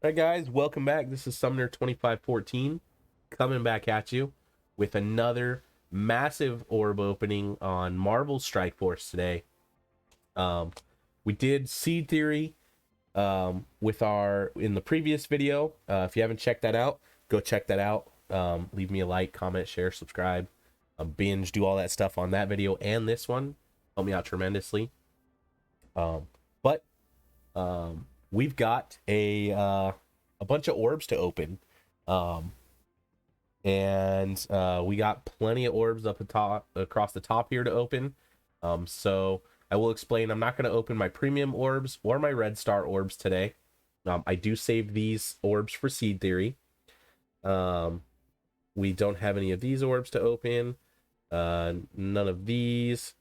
Alright guys, welcome back. This is Summoner 2514 coming back at you with another massive orb opening on Marvel Strike Force today. Um, we did Seed Theory with our in the previous video. If you haven't checked that out, go check that out. Leave me a like, comment, share, subscribe, binge, do all that stuff on that video and this one. Help me out tremendously. But we've got a bunch of orbs to open, and we got plenty of orbs up the top across the top here to open. So I will explain. I'm not going to open my premium orbs or my red star orbs today. I do save these orbs for Seed Theory. We don't have any of these orbs to open. None of these.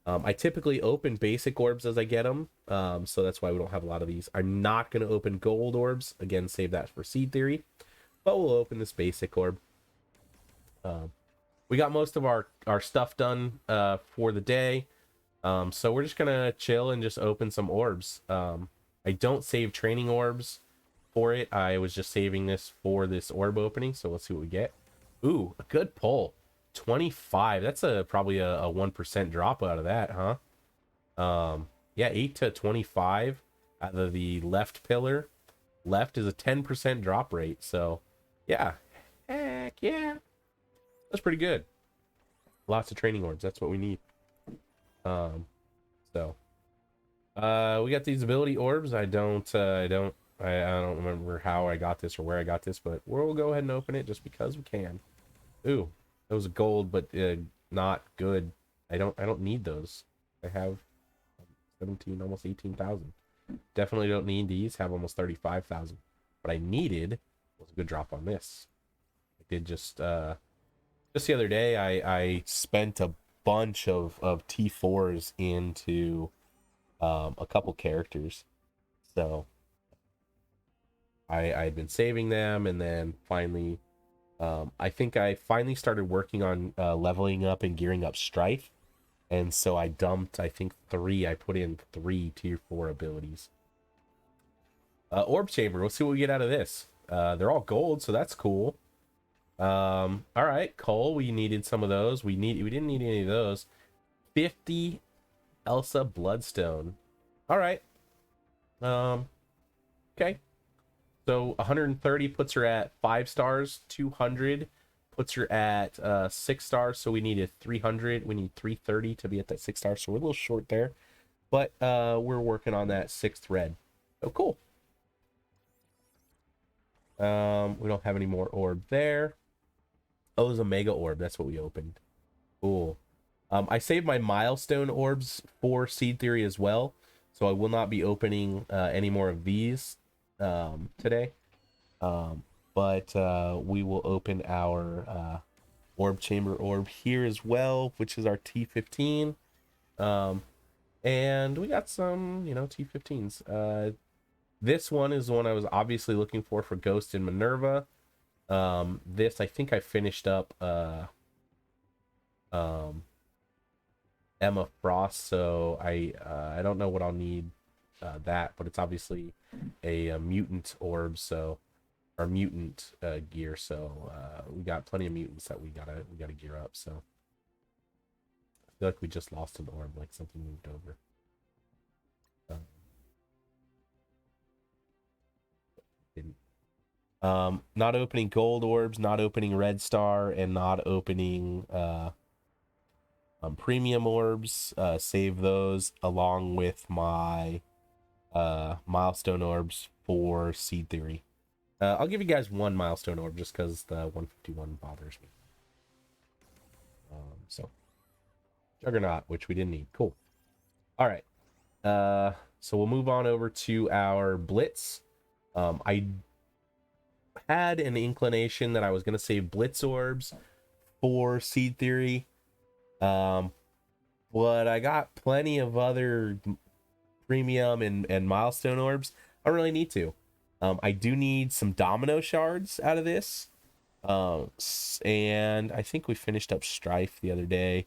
I typically open basic orbs as I get them, so that's why we don't have a lot of these. I'm not going to open gold orbs. Again, save that for Seed Theory, but we'll open this basic orb. We got most of our stuff done for the day, so we're just going to chill and just open some orbs. I don't save training orbs for it. I was just saving this for this orb opening, so let's see what we get. Ooh, a good pull. 25. That's probably a 1% drop out of that, huh? Yeah, 8 to 25 out of the left pillar. Left is a 10% drop rate, so yeah. Heck yeah. That's pretty good. Lots of training orbs. That's what we need. So we got these ability orbs. I don't remember how I got this or where I got this, but we'll go ahead and open it just because we can. Ooh, that was a gold, but not good. I don't need those. I have 17, almost 18,000. Definitely don't need these. Have almost 35,000. What I needed was a good drop on this. I did just the other day. I spent a bunch of T4s into a couple characters, so I'd been saving them, and then finally. I think I finally started working on leveling up and gearing up Strife, and so I dumped, I think, 3. I put in 3 tier 4 abilities. Orb Chamber, let's see what we get out of this. They're all gold, so that's cool. All right, coal, we needed some of those. We didn't need any of those. 50 Elsa Bloodstone. All right. Okay. So 130 puts her at 5 stars. 200 puts her at 6 stars. So we needed 300. We need 330 to be at that 6 stars. So we're a little short there, but we're working on that 6th red. Oh, cool. We don't have any more orb there. Oh, it was a mega orb. That's what we opened. Cool. I saved my milestone orbs for Seed Theory as well, so I will not be opening any more of these today, but we will open our orb chamber orb here as well, which is our T15, and we got some T15s. This one is the one I was obviously looking for Ghost and Minerva. This I think I finished up Emma Frost, so I don't know what I'll need that, but it's obviously a mutant orb, so our mutant gear, so we got plenty of mutants that we gotta gear up. So I feel like we just lost an orb, like something moved over. Didn't. Not opening gold orbs, not opening red star, and not opening premium orbs. Save those along with my milestone orbs for Seed Theory. I'll give you guys one milestone orb just because the 151 bothers me. So Juggernaut, which we didn't need. Cool. All right. So we'll move on over to our Blitz. I had an inclination that I was going to save Blitz orbs for Seed Theory. But I got plenty of other premium and milestone orbs. I don't really need to. I do need some domino shards out of this. And I think we finished up Strife the other day.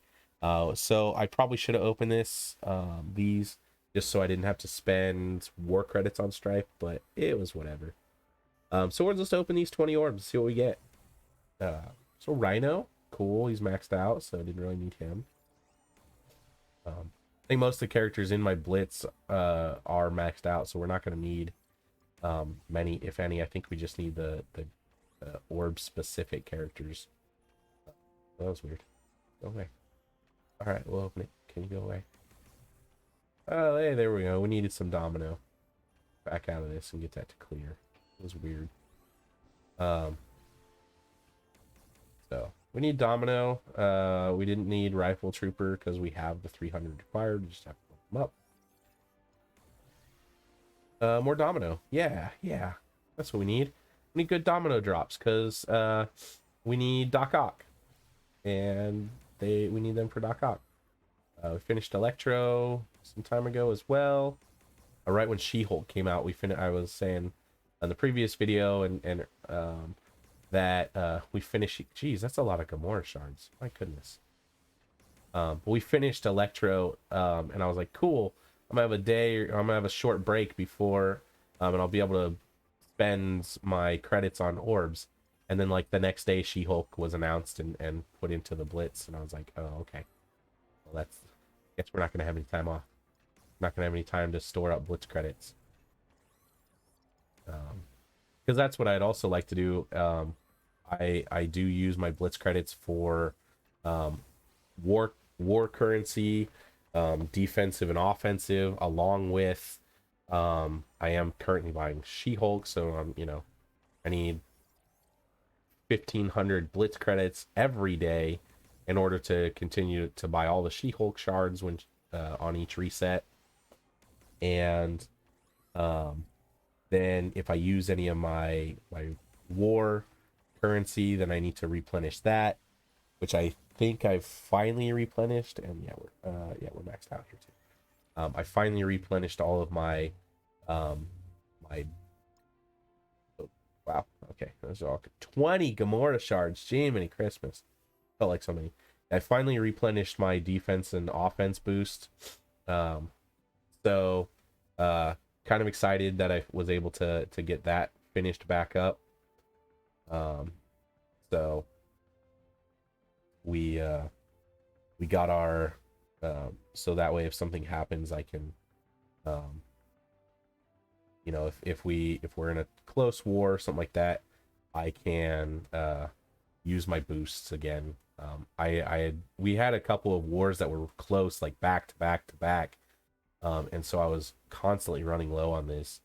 So I probably should have opened these just so I didn't have to spend war credits on Strife, but it was whatever. So we'll just open these 20 orbs, see what we get. So Rhino, cool, he's maxed out, so I didn't really need him. I think most of the characters in my blitz are maxed out, so we're not going to need many, if any. I think we just need the orb specific characters. That was weird. Go away. All right, we'll open it. Can you go away? Oh, hey, there we go. We needed some domino. Back out of this and get that to clear. It was weird. So we need domino. We didn't need rifle trooper because we have the 300 required. We just have to put them up. More domino. Yeah, that's what we need. We need good domino drops because we need Doc Ock, and we need them for Doc Ock. We finished Electro some time ago as well. Right when She-Hulk came out, I was saying on the previous video that we finished. Geez, that's a lot of Gamora shards. My goodness. But we finished Electro, and I was like, cool. I'm gonna have a short break before, and I'll be able to spend my credits on orbs. And then like the next day, She-Hulk was announced and put into the Blitz, and I was like, oh, okay. Well, guess we're not gonna have any time off. Not gonna have any time to store up Blitz credits. Because that's what I'd also like to do. I do use my Blitz credits for war currency, defensive and offensive, along with I am currently buying She-Hulk, so I need 1,500 Blitz credits every day in order to continue to buy all the She-Hulk shards when on each reset. And then if I use any of my war currency, then I need to replenish that, which I think I've finally replenished. And we're maxed out here too. I finally replenished all of my wow, okay, those are all 20 Gamora shards. Jiminy Christmas, felt like so many. I finally replenished my defense and offense boost. So kind of excited that I was able to get that finished back up. So we got our so that way if something happens, I can if we're in a close war or something like that, I can use my boosts again. We had a couple of wars that were close, like back to back to back. And so I was constantly running low on this.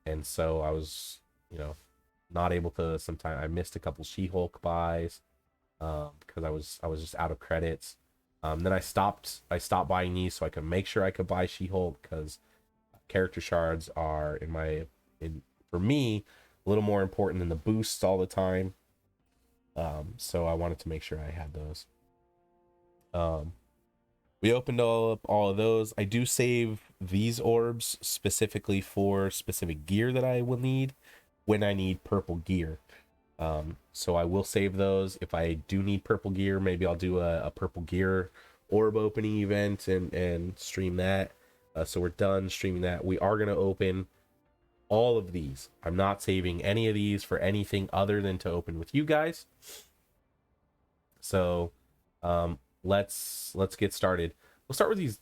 And so I was, not able to. Sometimes I missed a couple She-Hulk buys because I was just out of credits. Then I stopped buying these so I could make sure I could buy She-Hulk, because character shards are for me a little more important than the boosts all the time. So I wanted to make sure I had those. We opened all of those. I do save these orbs specifically for specific gear that I will need when I need purple gear. So I will save those. If I do need purple gear, maybe I'll do a purple gear orb opening event and stream that. So we're done streaming that. We are going to open all of these. I'm not saving any of these for anything other than to open with you guys. So let's get started. We'll start with these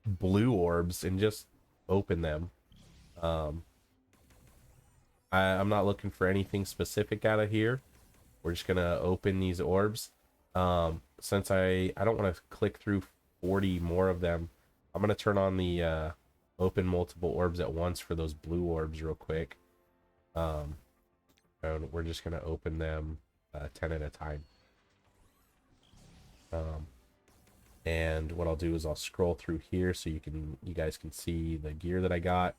blue orbs and just open them. I'm not looking for anything specific out of here. We're just gonna open these orbs. Since I don't want to click through 40 more of them, I'm gonna turn on the open multiple orbs at once for those blue orbs real quick. And we're just gonna open them 10 at a time. And what I'll do is I'll scroll through here so you guys can see the gear that I got,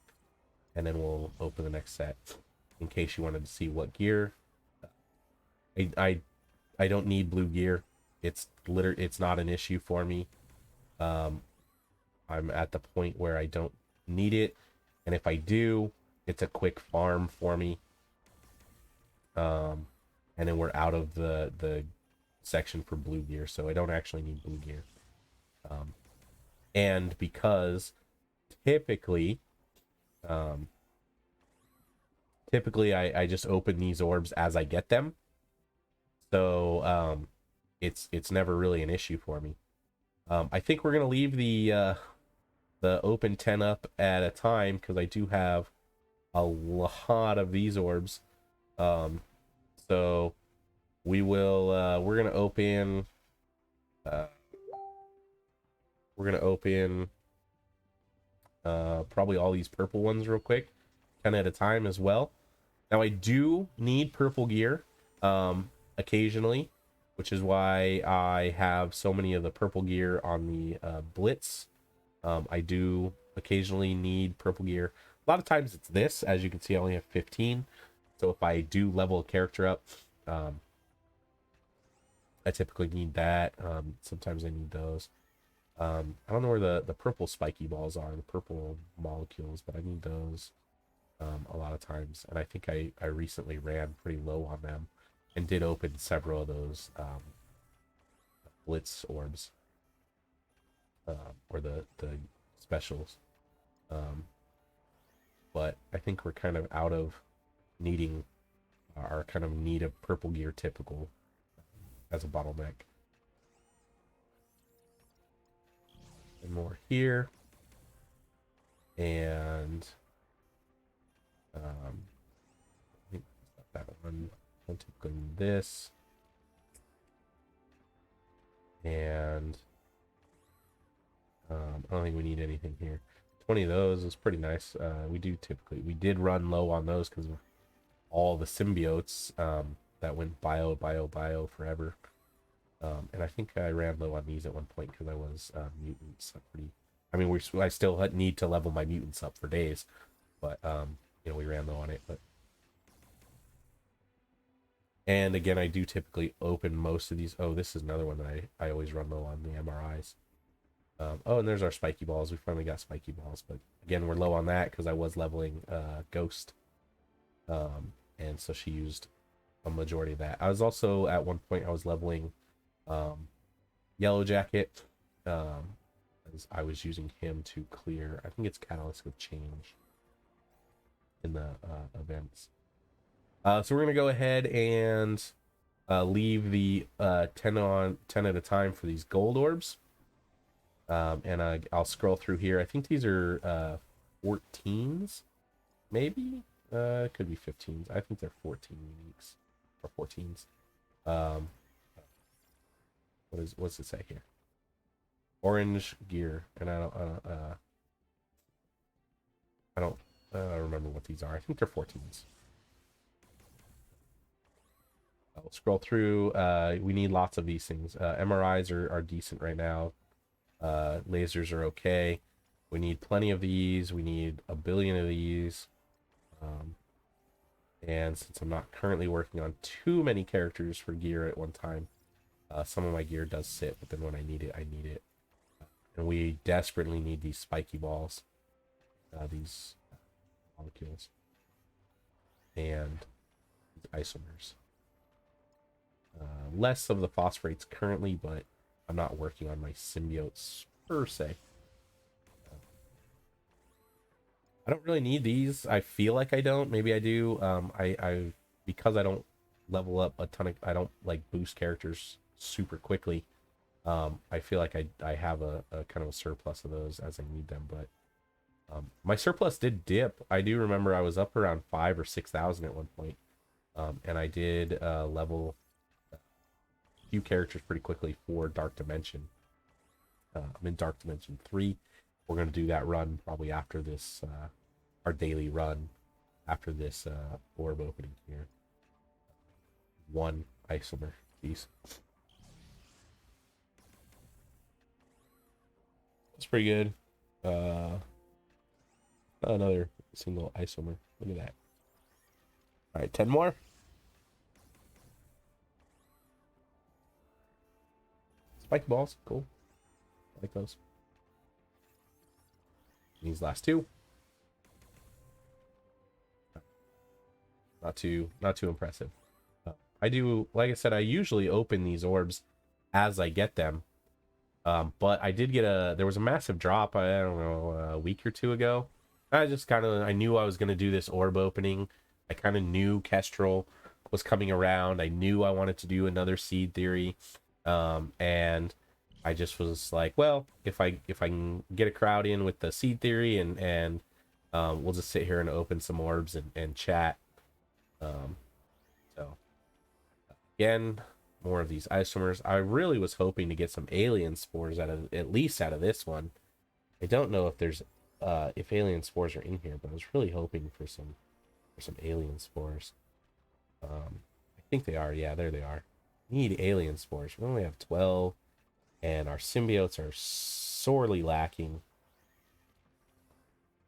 and then we'll open the next set in case you wanted to see what gear. I don't need blue gear. It's not an issue for me. I'm at the point where I don't need it, and if I do, it's a quick farm for me. And then we're out of the section for blue gear, so I don't actually need blue gear. And because typically typically I just open these orbs as I get them. So it's never really an issue for me. I think we're gonna leave the open 10 up at a time because I do have a lot of these orbs. So we will we're gonna open uh, probably all these purple ones real quick, 10 at a time as well. Now I do need purple gear occasionally, which is why I have so many of the purple gear on the Blitz. I do occasionally need purple gear. A lot of times it's this. As you can see, I only have 15. So if I do level a character up, I typically need that. Sometimes I need those. I don't know where the purple spiky balls are, the purple molecules, but I need those a lot of times. And I think I recently ran pretty low on them and did open several of those Blitz orbs, or the specials. But I think we're kind of out of needing our kind of need of purple gear typical as a bottleneck. And more here. And I think that one. I'm typically need this. And I don't think we need anything here. 20 of those is pretty nice. We did run low on those because of all the symbiotes that went bio forever. And I think I ran low on these at one point because I was mutants. I mean, I still need to level my mutants up for days, but you know, we ran low on it. And again, I do typically open most of these. Oh, this is another one that I always run low on, the MRIs. Oh, and there's our spiky balls. We finally got spiky balls, but again, we're low on that because I was leveling Ghost. And so she used a majority of that. I was also, at one point, I was leveling Yellow Jacket. As I was using him to clear, I think it's Catalyst of Change in the events. So we're going to go ahead and leave the 10 at a time for these gold orbs. And I'll scroll through here. I think these are 14s, maybe? It could be 15s. I think they're 14 uniques or 14s. What's it say here? Orange gear, and I don't remember what these are. I think they're 14s. I'll scroll through. We need lots of these things. MRIs are decent right now. Lasers are okay. We need plenty of these. We need a billion of these. And since I'm not currently working on too many characters for gear at one time, some of my gear does sit, but then when I need it, I need it. And we desperately need these spiky balls, these molecules, and these isomers. Less of the phosphorates currently, but I'm not working on my symbiotes per se. I don't really need these. I feel like I don't. Maybe I do. I because I don't level up a ton of, I don't like boost characters super quickly. I feel like I have a kind of a surplus of those as I need them, but my surplus did dip. I do remember I was up around 5,000 or 6,000 at one point, and I did level a few characters pretty quickly for Dark Dimension. I'm in Dark Dimension 3. We're going to do that run probably after this, our daily run after this orb opening here. One isomer piece. That's pretty good. Another single isomer. Look at that. All right, 10 more. Spike balls, cool. I like those. These last two. Not too impressive. I do, like I said, I usually open these orbs as I get them. But I did get there was a massive drop, I don't know, a week or two ago. I just I knew I was going to do this orb opening. I kind of knew Kestral was coming around. I knew I wanted to do another seed theory, and I just was like, well, if I can get a crowd in with the seed theory, and we'll just sit here and open some orbs and chat. Um, so again, more of these isomers. I really was hoping to get some alien spores out of, at least out of this one. I don't know if there's if alien spores are in here, but I was really hoping for some alien spores. I think they are. Yeah, there they are. Need alien spores. We only have 12, and our symbiotes are sorely lacking.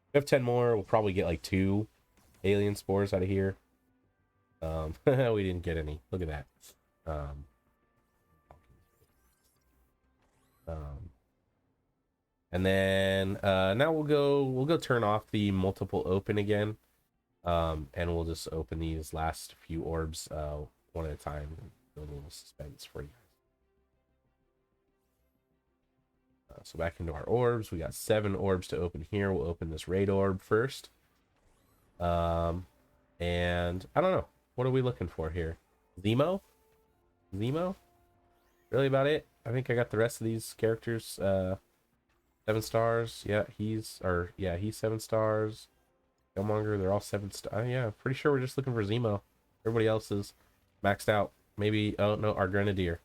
If we have 10 more, we'll probably get like 2 alien spores out of here. We didn't get any. Look at that. Um, and then now we'll go turn off the multiple open again. And we'll just open these last few orbs one at a time. A little suspense for you guys. So back into our orbs. We got 7 orbs to open here. We'll open this raid orb first. And I don't know. What are we looking for here? Zemo? Zemo? Really about it? I think I got the rest of these characters 7 stars. Yeah, he's 7 stars. Killmonger, they're all 7 stars. Yeah, pretty sure we're just looking for Zemo. Everybody else is maxed out. Maybe, oh no, our Grenadier.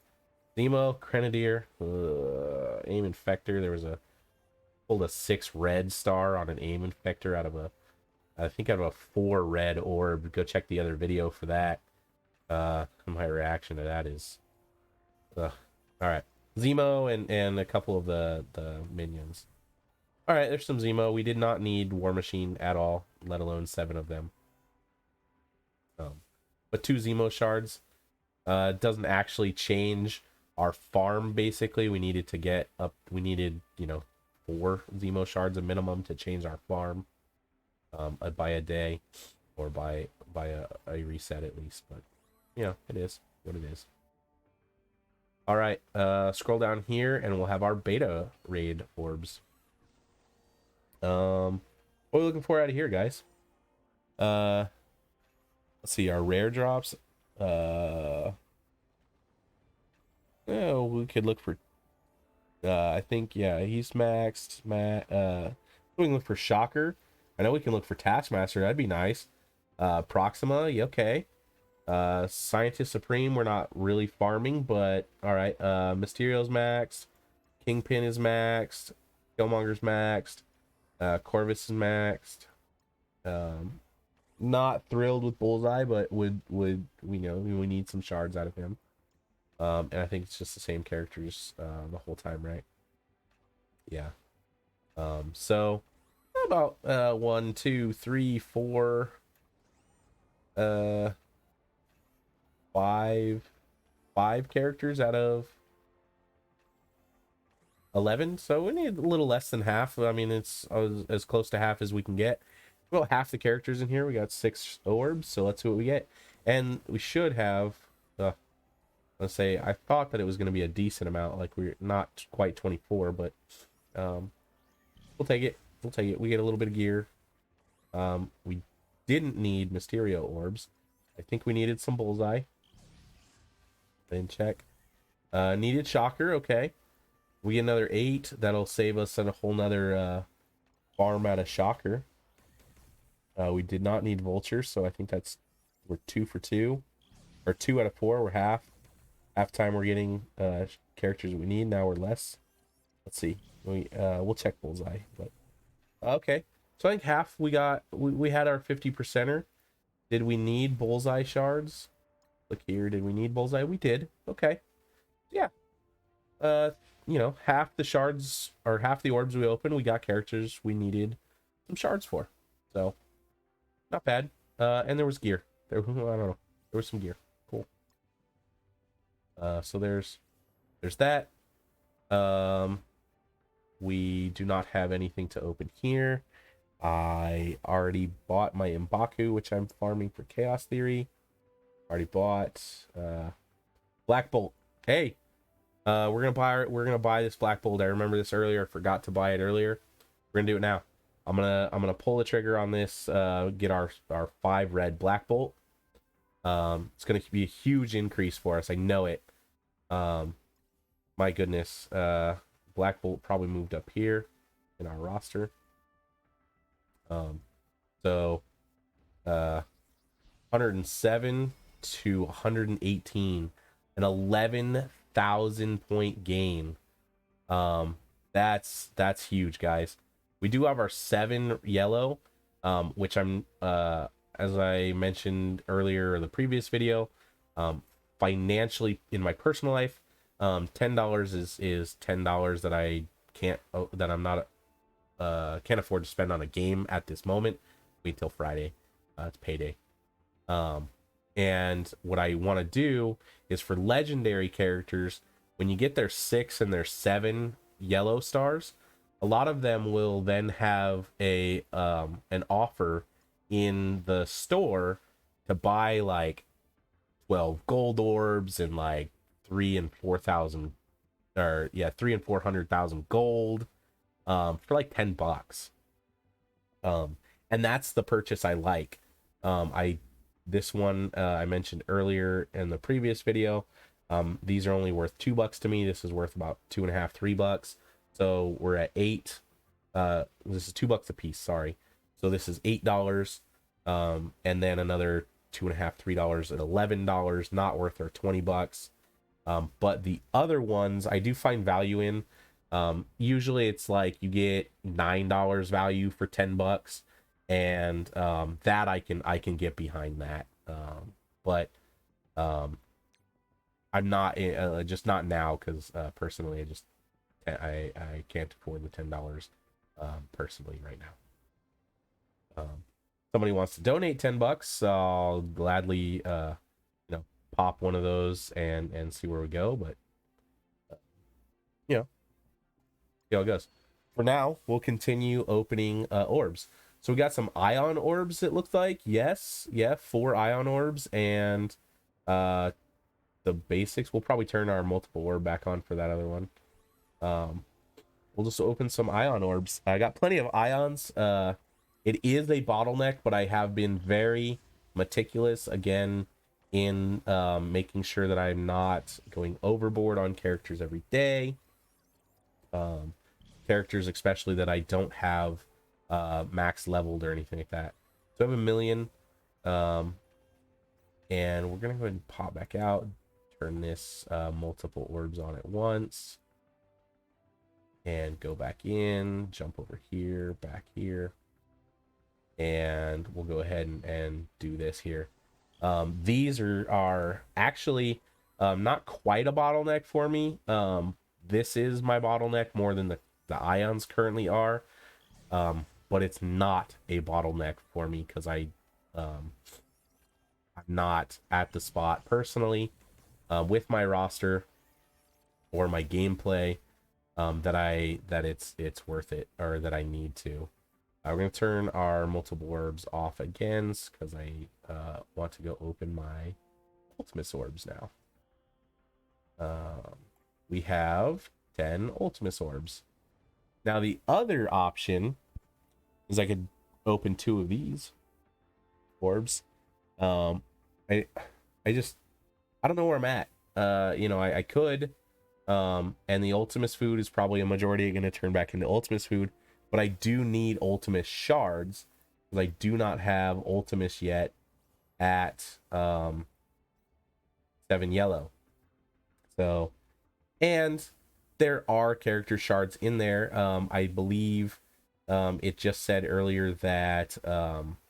Zemo, Grenadier, Aim Infector. There was pulled a 6 red star on an Aim Infector out of I think out of a 4 red orb. Go check the other video for that. My reaction to that is, all right, Zemo and a couple of the minions. All right, there's some Zemo. We did not need War Machine at all, let alone 7 of them. But 2 Zemo shards doesn't actually change our farm. Basically, we needed to get up. We needed 4 Zemo shards a minimum to change our farm by a day, or by a reset at least. But it is what it is. All right, scroll down here, and we'll have our beta raid orbs. What are we looking for out of here, guys? Let's see, our rare drops. We could look for I think he's maxed. We can look for Shocker. I know we can look for Taskmaster. That'd be nice. Proxima, yeah, okay. Scientist Supreme, we're not really farming, but all right. Mysterio's maxed. Kingpin is maxed. Killmonger's maxed. Corvus is maxed. Not thrilled with Bullseye, but would we need some shards out of him. And I think it's just the same characters the whole time, right? Yeah. So about 1, 2, 3, 4, 5 characters out of 11, so we need a little less than half. I mean, it's as close to half as we can get. About half the characters in here. We got 6 orbs, so let's see what we get. And we should have let's say, I thought that it was going to be a decent amount, like we're not quite 24, but we'll take it. We get a little bit of gear. We didn't need Mysterio orbs. I think we needed some Bullseye. Then check. Needed Shocker, okay. We get another 8. That'll save us a whole nother farm out of Shocker. We did not need Vulture, so I think we're 2 for 2. Or 2 out of 4, we're half. Half time we're getting characters we need. Now we're less. Let's see. We'll check Bullseye. But okay. So I think half we got. We had our 50%er. Did we need Bullseye shards? Look here. Did we need Bullseye? We did. Okay. Yeah. Half the shards, or half the orbs we opened, we got characters we needed some shards for. So not bad. And there was gear. I don't know. There was some gear. Cool. So there's that. We do not have anything to open here. I already bought my M'Baku, which I'm farming for Chaos Theory. Already bought Black Bolt. Hey, we're gonna buy this Black Bolt. I remember this earlier. I forgot to buy it earlier. We're gonna do it now. I'm gonna pull the trigger on this, get our 5 red black bolt. It's gonna be a huge increase for us. I know it. My goodness, black bolt probably moved up here in our roster. So 107 to 118, an 11,000 point gain. That's huge, guys. We do have our 7 yellow, which I'm as I mentioned earlier in the previous video, financially in my personal life, $10 is $10 that I can't that I'm not can't afford to spend on a game at this moment. Wait till Friday. It's payday. And what I want to do is for legendary characters, when you get their 6 and their 7 yellow stars, a lot of them will then have a an offer in the store to buy like 12 gold orbs and like 3 and 4,000 or yeah 3 and 400,000 gold for like $10. And that's the purchase I like. This one I mentioned earlier in the previous video. These are only worth $2 to me. This is worth about $2.5, $3. So we're at 8. This is $2 a piece. Sorry. So this is $8. And then another $2.5, $3 at $11. Not worth our $20. But the other ones I do find value in. Usually it's like you get $9 value for $10, and that I can get behind that. But I'm not just not now because personally I can't afford the $10 personally right now. Somebody wants to donate $10, I'll gladly pop one of those and see where we go. But see how it goes. For now, we'll continue opening orbs. So we got some ion orbs, it looks like. Yes, yeah, 4 ion orbs and the basics. We'll probably turn our multiple orb back on for that other one. We'll just open some ion orbs. I got plenty of ions. It is a bottleneck, but I have been very meticulous again in making sure that I'm not going overboard on characters every day. Characters especially that I don't have max leveled or anything like that. So I have 1 million, and we're gonna go ahead and pop back out, turn this multiple orbs on at once, and go back in, jump over here, back here, and we'll go ahead and do this here. These are actually not quite a bottleneck for me. This is my bottleneck more than the ions currently are, but it's not a bottleneck for me because I'm not at the spot personally with my roster or my gameplay that it's worth it, or that I need to. We're gonna turn our multiple orbs off again because I want to go open my Ultimus orbs now. We have 10 Ultimus orbs. Now the other option is I could open 2 of these orbs. I don't know where I'm at. I could, and the Ultimus food is probably a majority going to turn back into Ultimus food, but I do need Ultimus shards because I do not have Ultimus yet at 7 yellow. So, and there are character shards in there. I believe it just said earlier that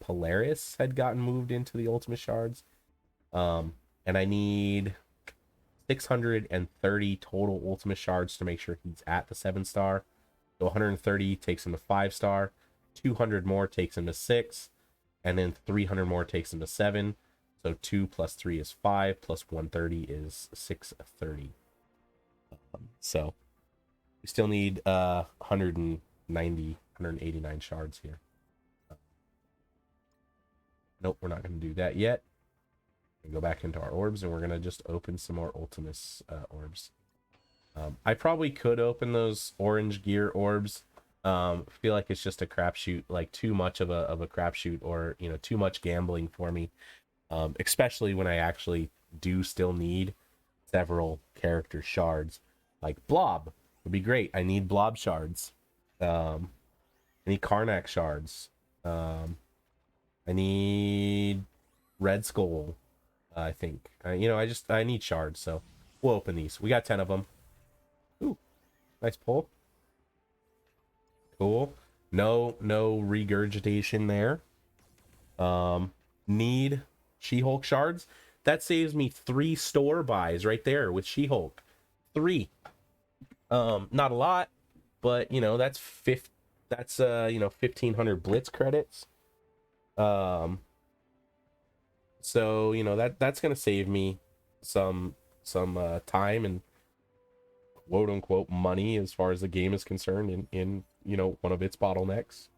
Polaris had gotten moved into the Ultimate shards. And I need 630 total Ultimate shards to make sure he's at the 7-star. So 130 takes him to 5-star, 200 more takes him to 6, and then 300 more takes him to 7. So 2 plus 3 is 5, plus 130 is 630. So we still need 189 shards here. Nope, we're not going to do that yet. We go back into our orbs and we're going to just open some more Ultimus orbs. I probably could open those orange gear orbs Feel like it's just a crapshoot, like too much of a crapshoot, or too much gambling for me. Especially when I actually do still need several character shards. Like Blob would be great. I need Blob shards. I need Karnak shards. I need Red Skull. I think. I need shards. So we'll open these. We got 10 of them. Ooh, nice pull. Cool. No regurgitation there. Need She-Hulk shards. That saves me 3 store buys right there with She-Hulk. 3. Not a lot, but that's 1500 blitz credits. So that's gonna save me some time and quote unquote money as far as the game is concerned in one of its bottlenecks.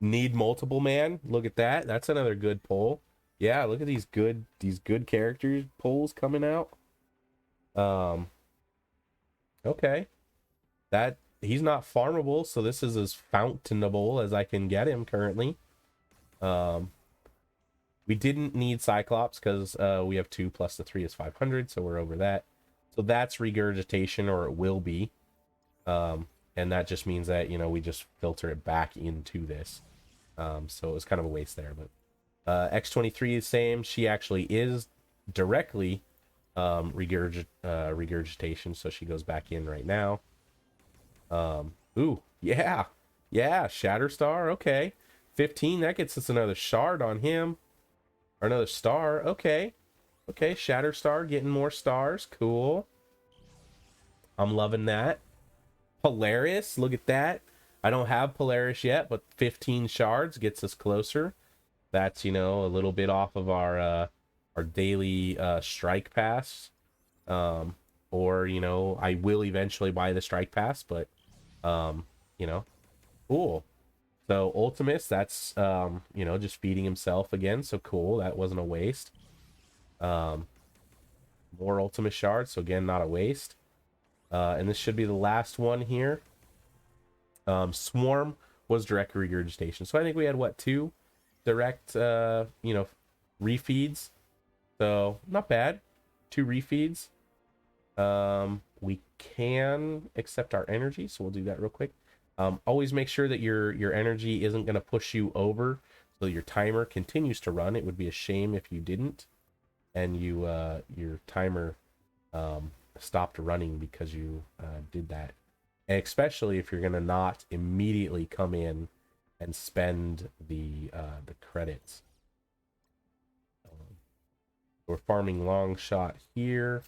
Need multiple man. Look at that. That's another good pull. Yeah, look at these good characters pulls coming out. Okay. That he's not farmable, so this is as fountainable as I can get him currently. We didn't need Cyclops because we have 2 plus the 3 is 500, so we're over that. So that's regurgitation, or it will be. And that just means that we just filter it back into this. So it was kind of a waste there, but X23 is same. She actually is directly regurgitation, so she goes back in right now. Ooh, yeah, Shatterstar. Okay, 15. That gets us another shard on him, or another star. Okay, Shatterstar getting more stars. Cool. I'm loving that. Polaris, look at that. I don't have Polaris yet, but 15 shards gets us closer. That's a little bit off of our daily strike pass. Or I will eventually buy the strike pass, but cool. So Ultimus, that's just feeding himself again, so cool. That wasn't a waste. More Ultimus shards, so again, not a waste. And this should be the last one here. Swarm was direct regurgitation, so I think we had 2 direct refeeds, so not bad. 2 refeeds. We can accept our energy, so we'll do that real quick. Always make sure that your energy isn't going to push you over, so your timer continues to run. It would be a shame if you didn't, and your timer stopped running because you did that. And especially if you're going to not immediately come in and spend the credits. We're farming long shot here,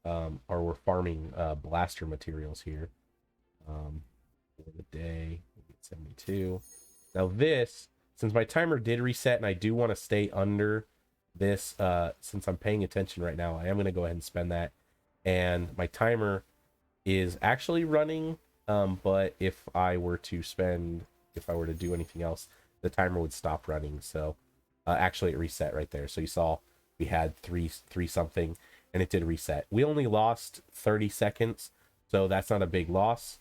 or we're farming blaster materials here. For the day, we'll get 72. Now this, since my timer did reset and I do want to stay under this, since I'm paying attention right now, I am going to go ahead and spend that. And my timer is actually running, but if I were to do anything else, the timer would stop running. So actually it reset right there. So you saw we had three something, and it did reset. We only lost 30 seconds, so that's not a big loss.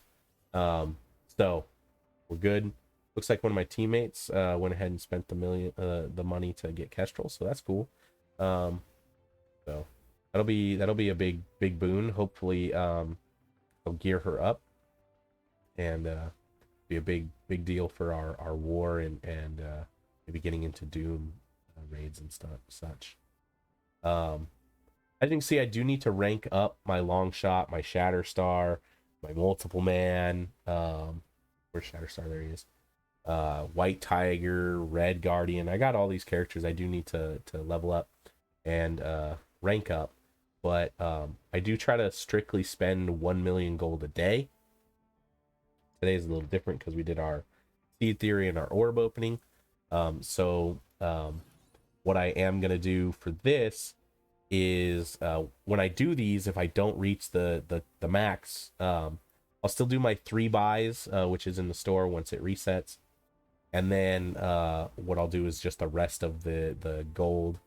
So we're good. Looks like one of my teammates went ahead and spent the money to get Kestral, so that's cool. So that'll be a big boon. Hopefully I'll gear her up and be a big deal for our war and maybe getting into Doom raids and such. As you can see, I do need to rank up my long shot, my Shatterstar, my multiple man. Where's Shatterstar? There he is. White Tiger, Red Guardian. I got all these characters I do need to level up and rank up. But I do try to strictly spend 1 million gold a day. Today is a little different because we did our seed theory and our orb opening. So what I am going to do for this is when I do these, if I don't reach the max, I'll still do my 3 buys, which is in the store once it resets. And then what I'll do is just the rest of the gold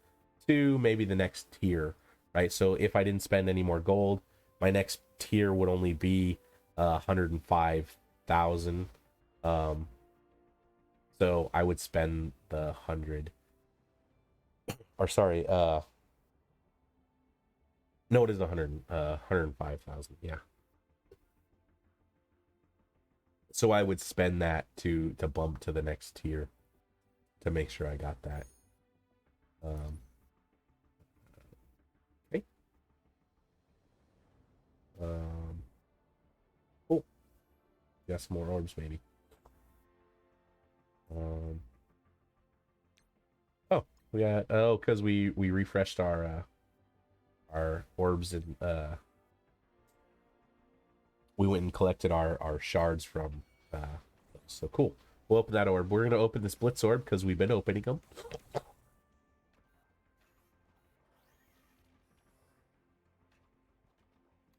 to maybe the next tier, right? So if I didn't spend any more gold, my next tier would only be 105,000. So I would spend the 100, or sorry, no, it is 105,000. Yeah. So I would spend that to bump to the next tier to make sure I got that. Okay. Cool. Got some more orbs, maybe. Oh, we got because we refreshed our orbs, and we went and collected our shards from so cool. We'll open that orb. We're gonna open this blitz orb because we've been opening them.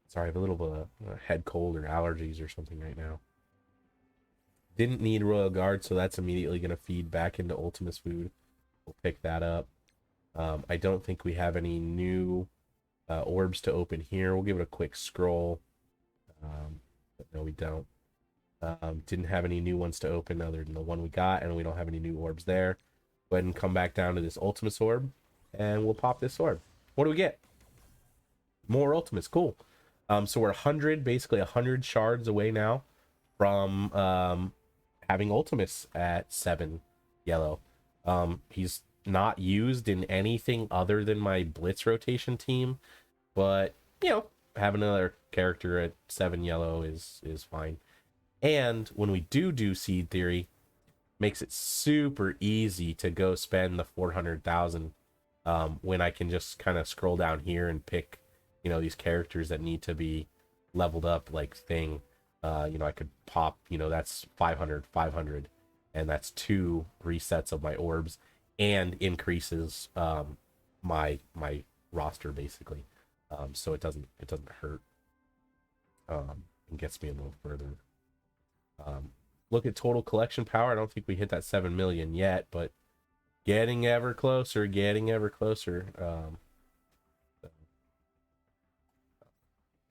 Sorry, I have a little bit of head cold or allergies or something right now. Didn't need Royal Guard, so that's immediately going to feed back into Ultimus food. We'll pick that up. I don't think we have any new orbs to open here. We'll give it a quick scroll. But no, we don't. Didn't have any new ones to open other than the one we got, and we don't have any new orbs there. Go ahead and come back down to this Ultimus orb, and we'll pop this orb. What do we get? More Ultimus. Cool. So we're 100, basically 100 shards away now from having Ultimus at 7 yellow. He's not used in anything other than my Blitz rotation team, but you know, having another character at 7 yellow is fine. And when we do Seed Theory, makes it super easy to go spend the 400,000 when I can just kind of scroll down here and pick, you know, these characters that need to be leveled up, like Thing. You know, I could pop, you know, that's 500, and that's 2 resets of my orbs, and increases my roster basically. So it doesn't hurt, and gets me a little further. Look at total collection power. I don't think we hit that 7 million yet, but getting ever closer,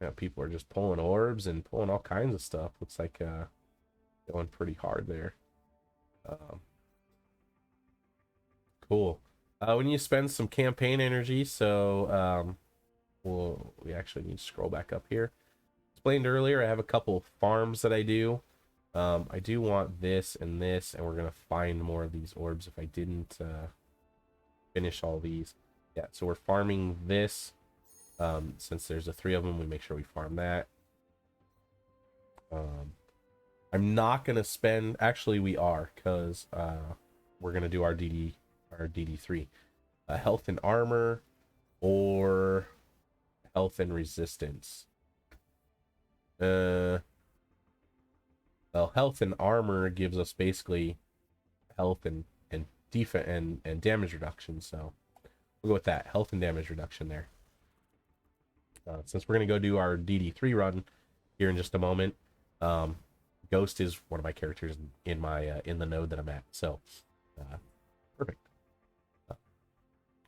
Yeah, people are just pulling orbs and pulling all kinds of stuff. Looks like going pretty hard there. Cool. We need to spend some campaign energy, so we actually need to scroll back up here. Explained earlier, I have a couple farms that I do. I do want this, and we're gonna find more of these orbs if I didn't finish all these. Yeah, so we're farming this. Since there's 3 of them, we make sure we farm that. I'm not gonna spend. Actually, we are, because we're gonna do our DD3, health and armor, or health and resistance. Well, health and armor gives us basically health and defense and damage reduction. So we'll go with that, health and damage reduction there. Since we're gonna go do our DD3 run here in just a moment, Ghost is one of my characters in my in the node that I'm at. So perfect.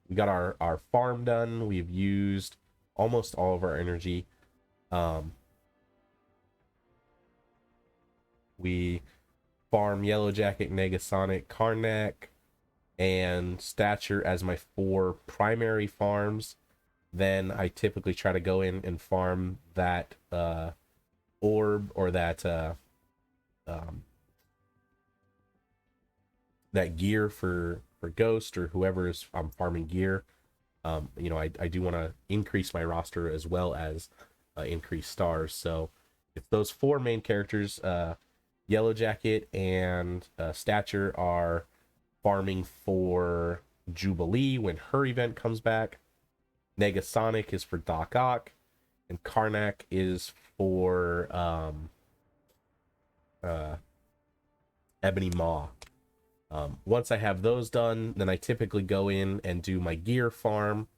We got our farm done. We've used almost all of our energy. We farm Yellow Jacket, Negasonic, Karnak, and Stature as my 4 primary farms. Then I typically try to go in and farm that orb, or that that gear for Ghost, or whoever is I'm farming gear. You know, I do want to increase my roster as well as increase stars. So it's those 4 main characters. Yellow Jacket and Stature are farming for Jubilee when her event comes back. Negasonic is for Doc Ock, and Karnak is for Ebony Maw. Once I have those done, then I typically go in and do my gear farm.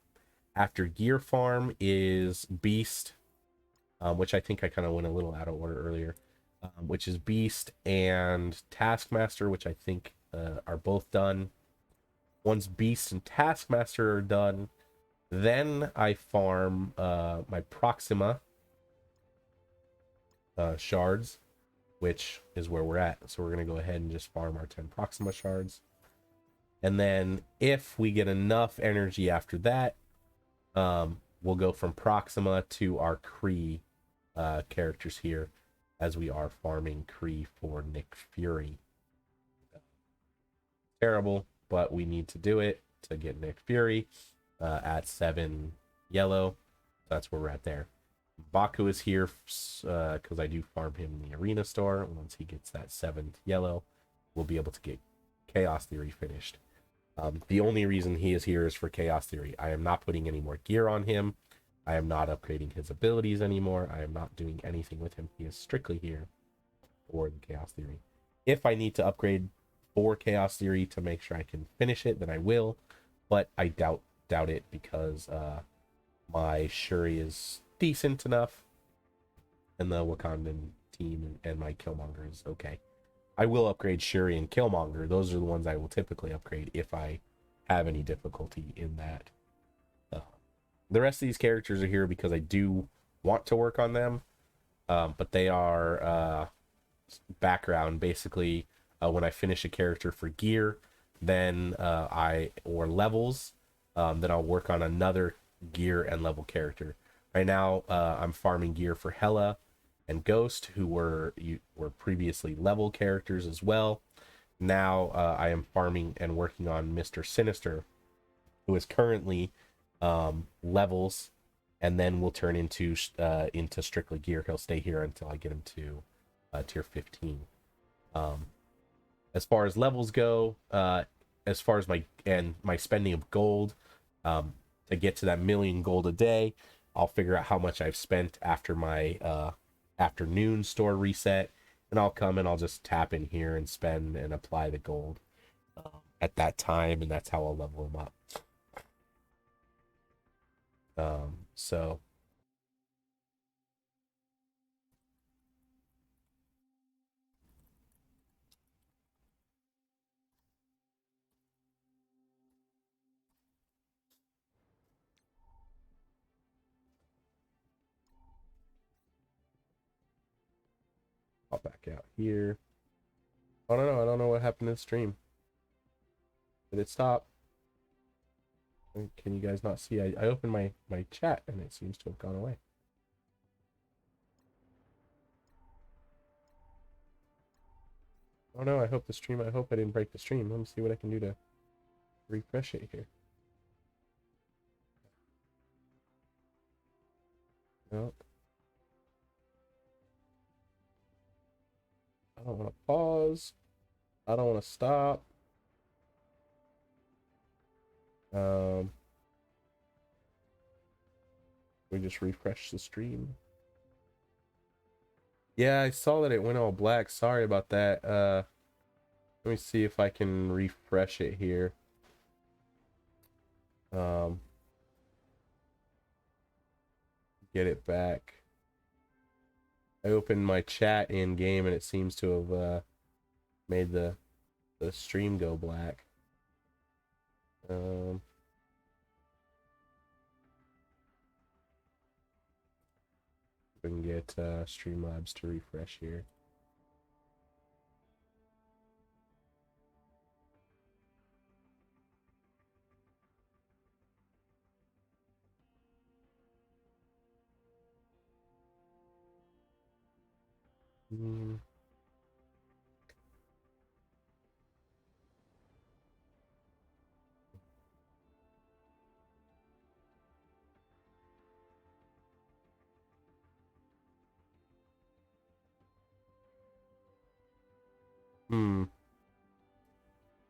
After gear farm is Beast, which I think I kind of went a little out of order earlier, which is Beast and Taskmaster, which I think are both done. Once Beast and Taskmaster are done, then I farm my Proxima, shards, which is where we're at. So we're going to go ahead and just farm our 10 Proxima shards. And then if we get enough energy after that, we'll go from Proxima to our Kree characters here, as we are farming Kree for Nick Fury. Terrible, but we need to do it to get Nick Fury at 7 yellow. That's where we're at there. Baku is here because I do farm him in the arena store. Once he gets that 7th yellow, we'll be able to get Chaos Theory finished. The only reason he is here is for Chaos Theory. I am not putting any more gear on him. I am not upgrading his abilities anymore. I am not doing anything with him. He is strictly here for the Chaos Theory. If I need to upgrade for Chaos Theory to make sure I can finish it, then I will. But I doubt it because my Shuri is decent enough, and the Wakandan team and my Killmonger is okay. I will upgrade Shuri and Killmonger. Those are the ones I will typically upgrade if I have any difficulty in that. The rest of these characters are here because I do want to work on them, but they are background. Basically, when I finish a character for gear, then or levels, then I'll work on another gear and level character. Right now, I'm farming gear for Hela and Ghost, who were previously level characters as well. Now I am farming and working on Mr. Sinister, who is currently levels, and then will turn into strictly gear. He'll stay here until I get him to tier 15. As far as levels go, as far as my spending of gold, to get to that 1,000,000 gold a day, I'll figure out how much I've spent after my afternoon store reset, and I'll come and I'll just tap in here and spend and apply the gold at that time, and that's how I'll level them up. So I'll back out here. I don't know. I don't know what happened to the stream. Did it stop? Can you guys not see? I opened my chat and it seems to have gone away. Oh no, I hope I didn't break the stream. Let me see what I can do to refresh it here. No. I don't want to pause. I don't want to stop. We just refresh the stream. Yeah, I saw that it went all black. Sorry about that. Let me see if I can refresh it here. Get it back. I opened my chat in game and it seems to have made the stream go black. We can get Streamlabs to refresh here.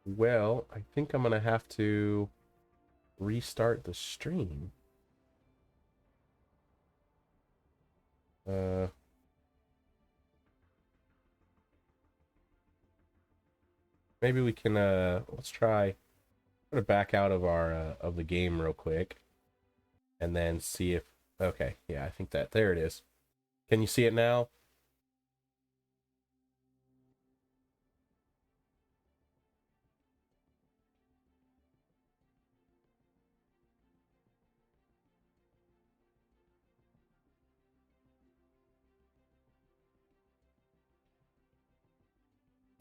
Well, I think I'm gonna have to restart the stream. Maybe we can let's try to back out of our of the game real quick and then see if okay, yeah, I think that there it is. Can you see it now?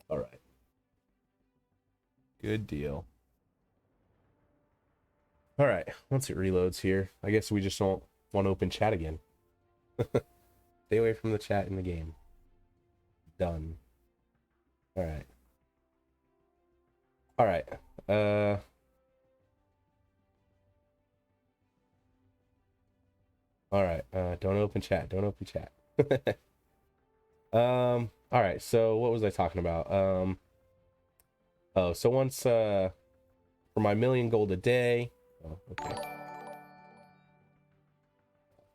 All right. Good deal. All right. Once it reloads here, I guess we just don't want to open chat again. Stay away from the chat in the game. Done. All right. All right. All right. Don't open chat. Don't open chat. All right. So what was I talking about? Oh, so once for my million gold a day. Oh, okay.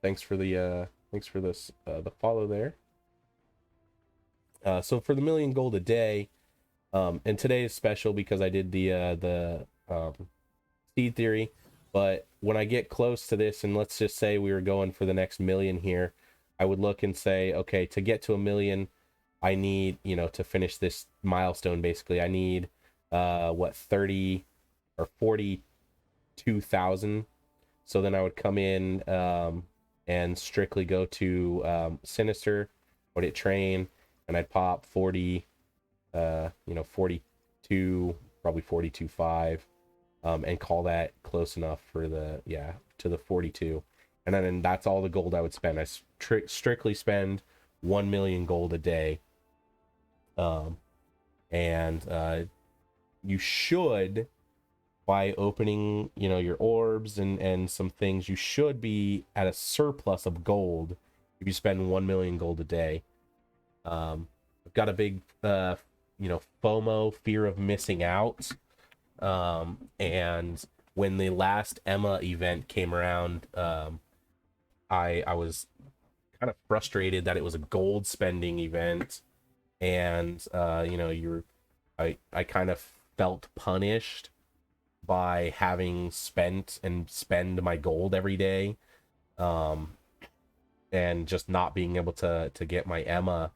Thanks for this the follow there. So for the million gold a day, and today is special because I did the seed theory, but when I get close to this, and let's just say we were going for the next million here, I would look and say, okay, to get to a million, I need, to finish this milestone, basically, I need, 30 or 42,000. So then I would come in, and strictly go to, Sinister, would it train, and I'd pop 40, 42, probably 42.5, and call that close enough for to the 42. And then that's all the gold I would spend. I strictly spend 1 million gold a day. And you should, by opening, your orbs and some things, you should be at a surplus of gold if you spend 1 million gold a day. I've got a big, FOMO, fear of missing out. And when the last Emma event came around, I was kind of frustrated that it was a gold spending event, and I kind of felt punished by having spend my gold every day, and just not being able to get my Emma.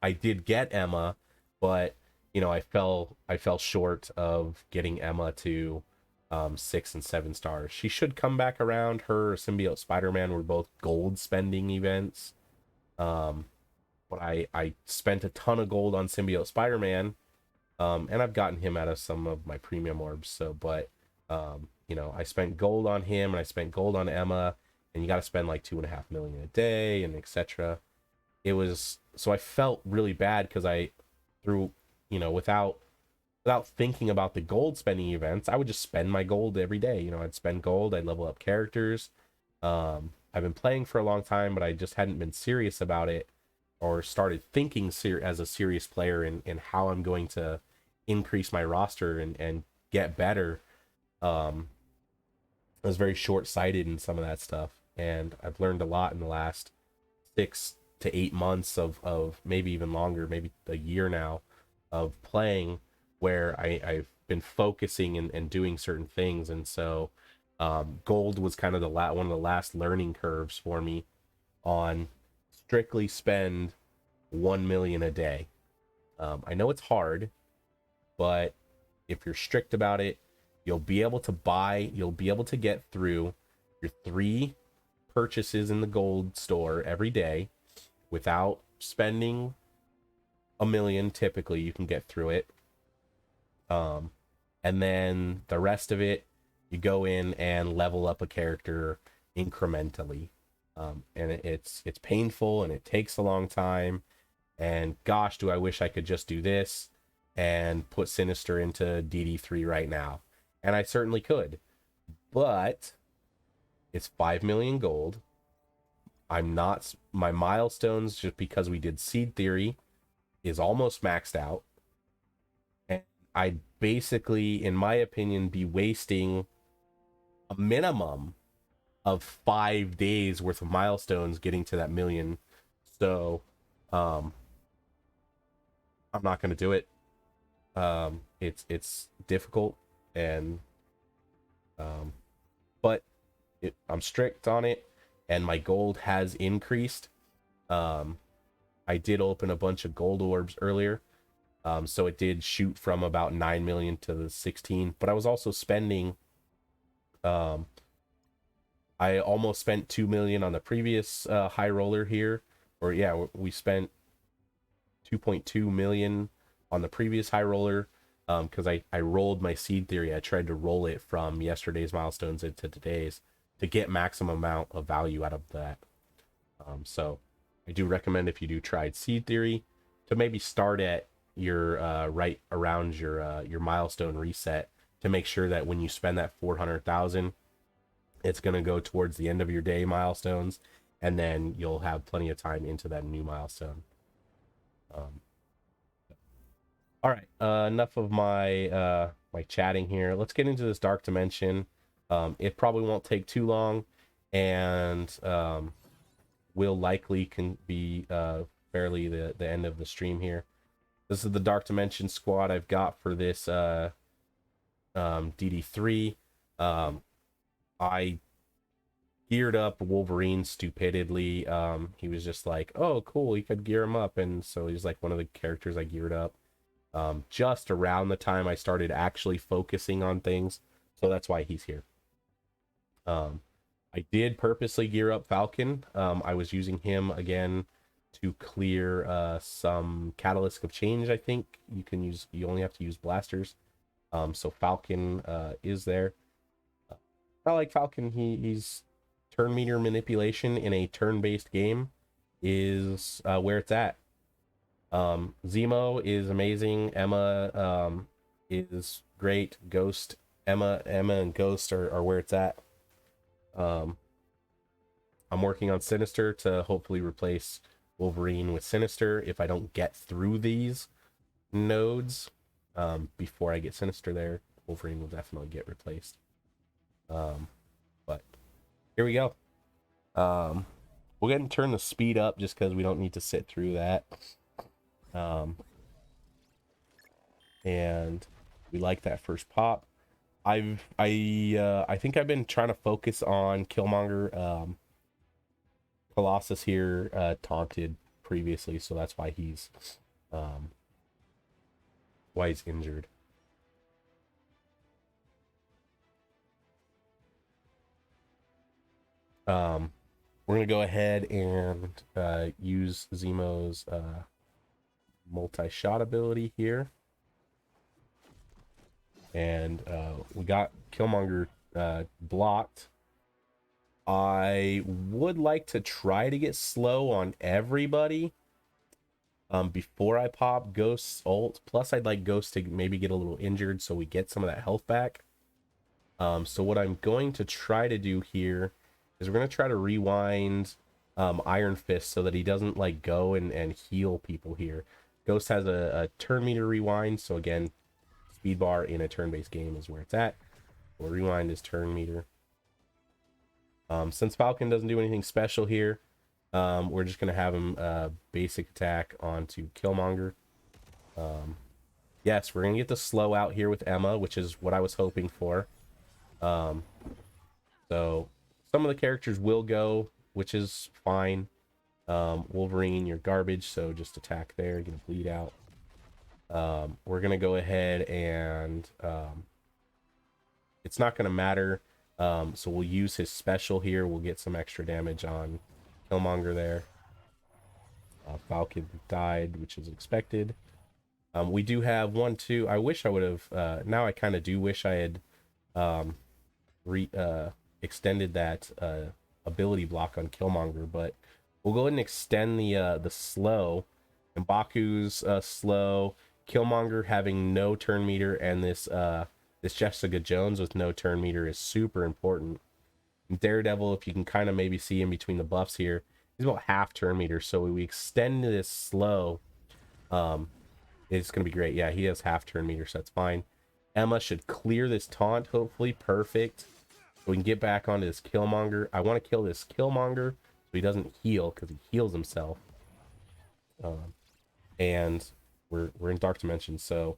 I did get Emma, but I fell short of getting Emma to 6 and 7 stars. She should come back around. Her Symbiote Spider-Man were both gold spending events. But I spent a ton of gold on Symbiote Spider-Man, and I've gotten him out of some of my premium orbs. So, but I spent gold on him, and I spent gold on Emma, and you got to spend like 2.5 million a day, and etc. It was, so I felt really bad because I threw, without thinking about the gold spending events, I would just spend my gold every day. I'd spend gold, I'd level up characters. I've been playing for a long time, but I just hadn't been serious about it, or started thinking as a serious player in how I'm going to increase my roster and get better. I was very short-sighted in some of that stuff, and I've learned a lot in the last 6 to 8 months of maybe even longer, maybe a year now of playing, where I've been focusing and doing certain things. And so gold was kind of one of the last learning curves for me on strictly spend 1 million a day. I know it's hard, but if you're strict about it, you'll be able to get through your 3 purchases in the gold store every day without spending 1 million. Typically you can get through it, and then the rest of it, you go in and level up a character incrementally, and it's painful, and it takes a long time, and gosh, do I wish I could just do this and put Sinister into DD3 right now, and I certainly could, but it's 5 million gold. My milestones, just because we did seed theory, is almost maxed out, and I'd basically, in my opinion, be wasting a minimum of 5 days worth of milestones getting to that million. So I'm not going to do it. It's difficult, and but I'm strict on it, and my gold has increased. I did open a bunch of gold orbs earlier, so it did shoot from about 9 million to the 16, but I was also spending, I almost spent 2 million on the previous high roller here, or yeah, we spent 2.2 million on the previous high roller, because I rolled my seed theory. I tried to roll it from yesterday's milestones into today's to get maximum amount of value out of that. So I do recommend, if you do tried seed theory, to maybe start at your right around your milestone reset, to make sure that when you spend that 400,000, it's going to go towards the end of your day milestones, and then you'll have plenty of time into that new milestone. Um, all right, enough of my my chatting here. Let's get into this dark dimension. It probably won't take too long, and will likely can be fairly the end of the stream here. This is the dark dimension squad I've got for this DD3. I geared up Wolverine stupidly. He was just like, oh cool, you could gear him up, and so he's like one of the characters I geared up just around the time I started actually focusing on things, so that's why he's here. I did purposely gear up Falcon. I was using him again to clear some Catalyst of Change. I think you only have to use blasters. So Falcon is there. I like Falcon. He's turn meter manipulation in a turn-based game is where it's at. Zemo is amazing. Emma is great. Ghost, Emma and Ghost are where it's at. I'm working on Sinister to hopefully replace Wolverine with Sinister if I don't get through these nodes. Before I get Sinister there, Wolverine will definitely get replaced. But here we go. We'll go ahead and turn the speed up just because we don't need to sit through that. And we like that first pop. I think I've been trying to focus on Killmonger. Colossus here taunted previously, so that's why he's injured. We're gonna go ahead and use Zemo's multi-shot ability here, and we got Killmonger blocked. I would like to try to get slow on everybody before I pop Ghost's ult. Plus, I'd like Ghost to maybe get a little injured so we get some of that health back. So what I'm going to try to do here is we're going to try to rewind Iron Fist so that he doesn't like go and heal people here. Ghost has a turn meter rewind, so again, speed bar in a turn-based game is where it's at. We'll rewind his turn meter. Since Falcon doesn't do anything special here, we're just going to have him basic attack onto Killmonger. Yes, we're going to get the slow out here with Emma, which is what I was hoping for. So some of the characters will go, which is fine. Wolverine, you're garbage, so just attack there. You're going to bleed out. We're going to go ahead and it's not going to matter. So we'll use his special here. We'll get some extra damage on Killmonger there. Falcon died, which is expected. We do have 1, 2. I wish I would have. Now I kind of do wish I had extended that ability block on Killmonger, but we'll go ahead and extend the slow. And Baku's slow. Killmonger having no turn meter, and this Jessica Jones with no turn meter is super important. Daredevil, if you can kind of maybe see in between the buffs here, he's about half turn meter, so we extend this slow. It's going to be great. Yeah, he has half turn meter, so that's fine. Emma should clear this taunt, hopefully. Perfect. So we can get back onto this Killmonger. I want to kill this Killmonger so he doesn't heal, because he heals himself. And we're in Dark Dimension, so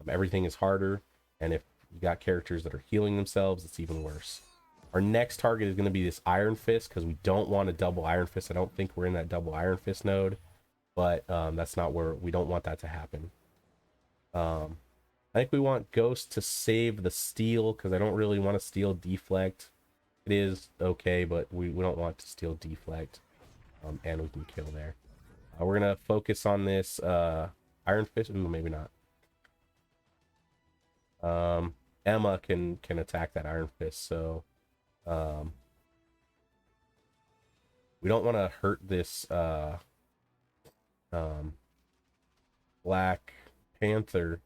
everything is harder, and if you got characters that are healing themselves, it's even worse. Our next target is going to be this Iron Fist, because we don't want a double Iron Fist. I don't think we're in that double Iron Fist node, but that's not where we don't want that to happen. I think we want Ghost to save the steal, because I don't really want to steal deflect. It is okay, but we don't want to steal deflect, and we can kill there. We're going to focus on this Iron Fist. Ooh, maybe not. Emma can attack that Iron Fist, so we don't want to hurt this um, Black Panther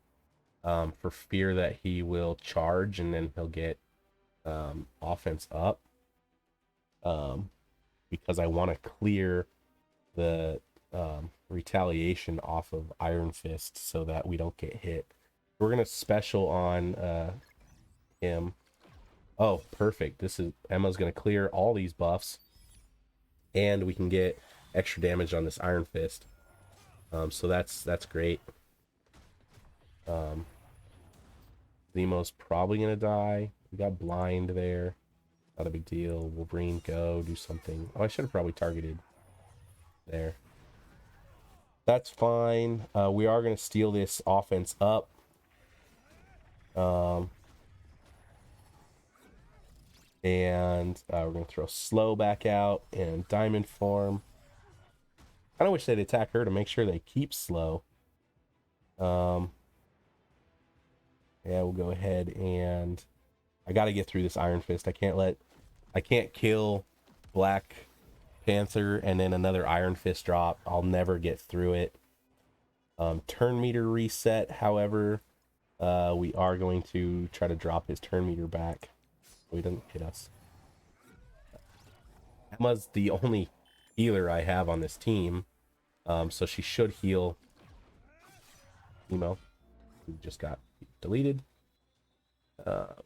for fear that he will charge and then he'll get offense up. Because I want to clear the retaliation off of Iron Fist so that we don't get hit. We're gonna special on him. Oh, perfect. This is Emma's gonna clear all these buffs, and we can get extra damage on this Iron Fist. So that's great. Zemo's probably gonna die. We got blind there. Not a big deal. Wolverine, go do something. Oh, I should have probably targeted there. That's fine. We are going to steal this offense up. And we're going to throw slow back out in diamond form. I kind of wish they'd attack her to make sure they keep slow. Yeah, we'll go ahead and I got to get through this Iron Fist. I can't kill Black Panther and then another Iron Fist drop. I'll never get through it. Turn meter reset, however, we are going to try to drop his turn meter back so he doesn't hit us. Emma's the only healer I have on this team, so she should heal. Emo, who just got deleted.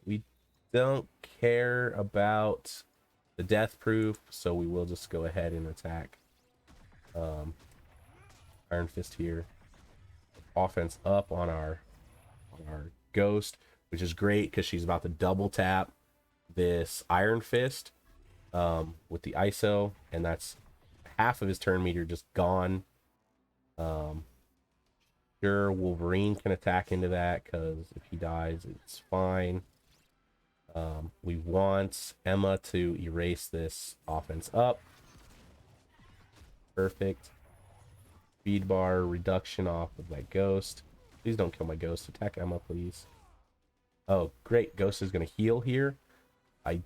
We don't care about the death proof, so we will just go ahead and attack Iron Fist here. Offense up on our Ghost, which is great because she's about to double tap this Iron Fist with the ISO, and that's half of his turn meter just gone. Sure, Wolverine can attack into that because if he dies, it's fine. We want Emma to erase this offense up. Perfect. Speed bar reduction off of that Ghost. Please don't kill my Ghost. Attack Emma, please. Oh, great. Ghost is going to heal here. I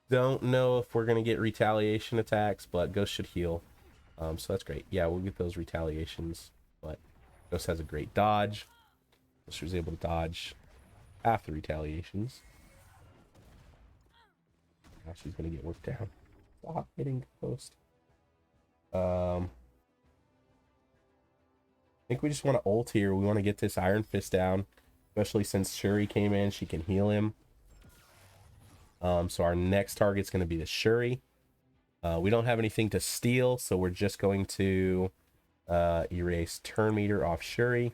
don't know if we're going to get retaliation attacks, but Ghost should heal. So that's great. Yeah, we'll get those retaliations, but Ghost has a great dodge. Ghost was able to dodge half the retaliations. Now she's going to get worked down. Stop hitting Ghost. I think we just want to ult here. We want to get this Iron Fist down, especially since Shuri came in. She can heal him. So our next target's going to be the Shuri. We don't have anything to steal, so we're just going to erase turn meter off Shuri.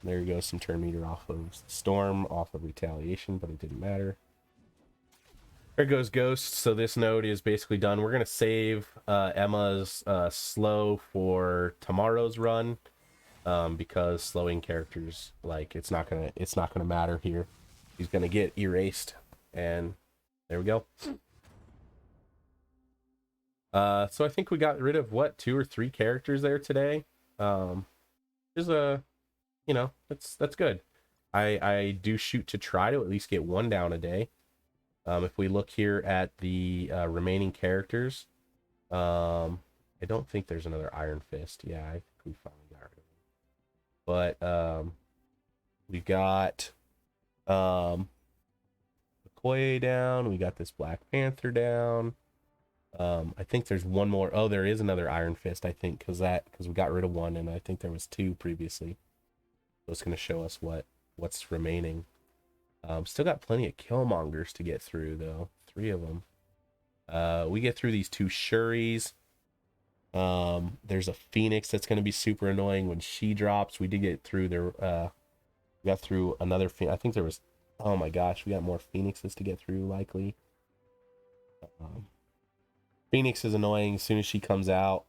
There goes some turn meter off of Storm, off of retaliation, but it didn't matter. There goes Ghost. So this node is basically done. We're gonna save Emma's slow for tomorrow's run, because slowing characters, like, it's not gonna matter here. He's gonna get erased, and there we go. So I think we got rid of what, 2 or 3 characters there today. There's a, you know, that's good. I do shoot to try to at least get 1 down a day. If we look here at the remaining characters, I don't think there's another Iron Fist. Yeah, I think we finally got rid of it. But we got Okoye down. We got this Black Panther down. I think there's 1 more. Oh, there is another Iron Fist, I think, because we got rid of 1, and I think there was 2 previously. So it's going to show us what's remaining. Still got plenty of Killmongers to get through, though. 3 of them. We get through these 2 Shuris. There's a Phoenix that's going to be super annoying when she drops. We did get through there. We got through another Phoenix. I think there was... Oh my gosh, we got more Phoenixes to get through, likely. Phoenix is annoying. As soon as she comes out,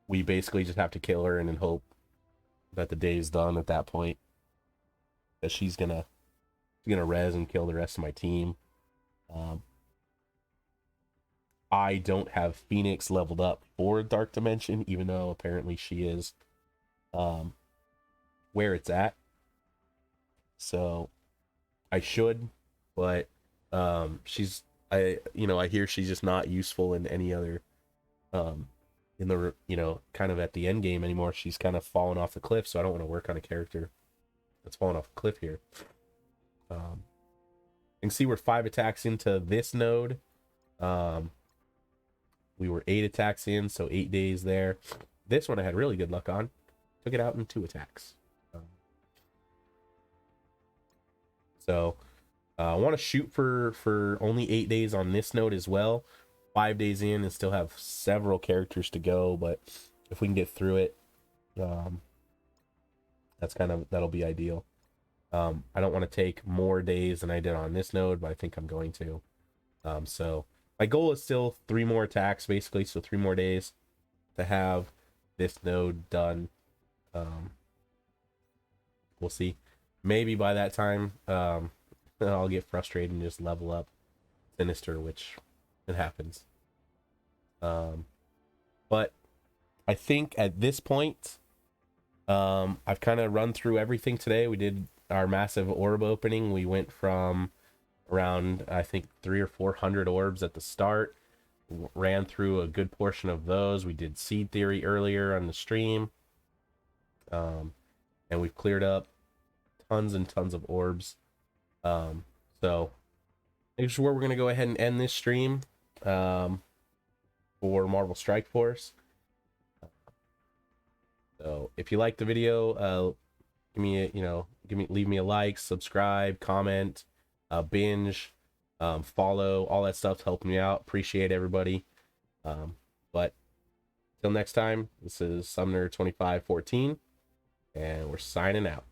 we basically just have to kill her and then hope that the day is done at that point. That she's gonna res and kill the rest of my team. I don't have Phoenix leveled up for Dark Dimension, even though apparently she is um, where it's at. So I should, but she's I hear she's just not useful in any other in the kind of at the end game anymore. She's kind of fallen off the cliff, so I don't want to work on a character that's fallen off a cliff here. You can see we're 5 attacks into this node. We were 8 attacks in, so 8 days there. This one I had really good luck on. Took it out in 2 attacks. So I want to shoot for only 8 days on this node as well. 5 days in and still have several characters to go, but if we can get through it, that'll be ideal. I don't want to take more days than I did on this node, but I think I'm going to. So my goal is still 3 more attacks, basically, so 3 more days to have this node done. We'll see. Maybe by that time, I'll get frustrated and just level up Sinister, which it happens. But I think at this point, I've kind of run through everything today. We did our massive orb opening. We went from around, I think, 300 or 400 orbs at the start. Ran through a good portion of those. We did seed theory earlier on the stream. And we've cleared up tons and tons of orbs. So this is where we're going to go ahead and end this stream for Marvel Strike Force. So if you like the video, leave me a like, subscribe, comment, binge, follow, all that stuff's helping me out. Appreciate everybody. But till next time, this is Sumner 2514, and we're signing out.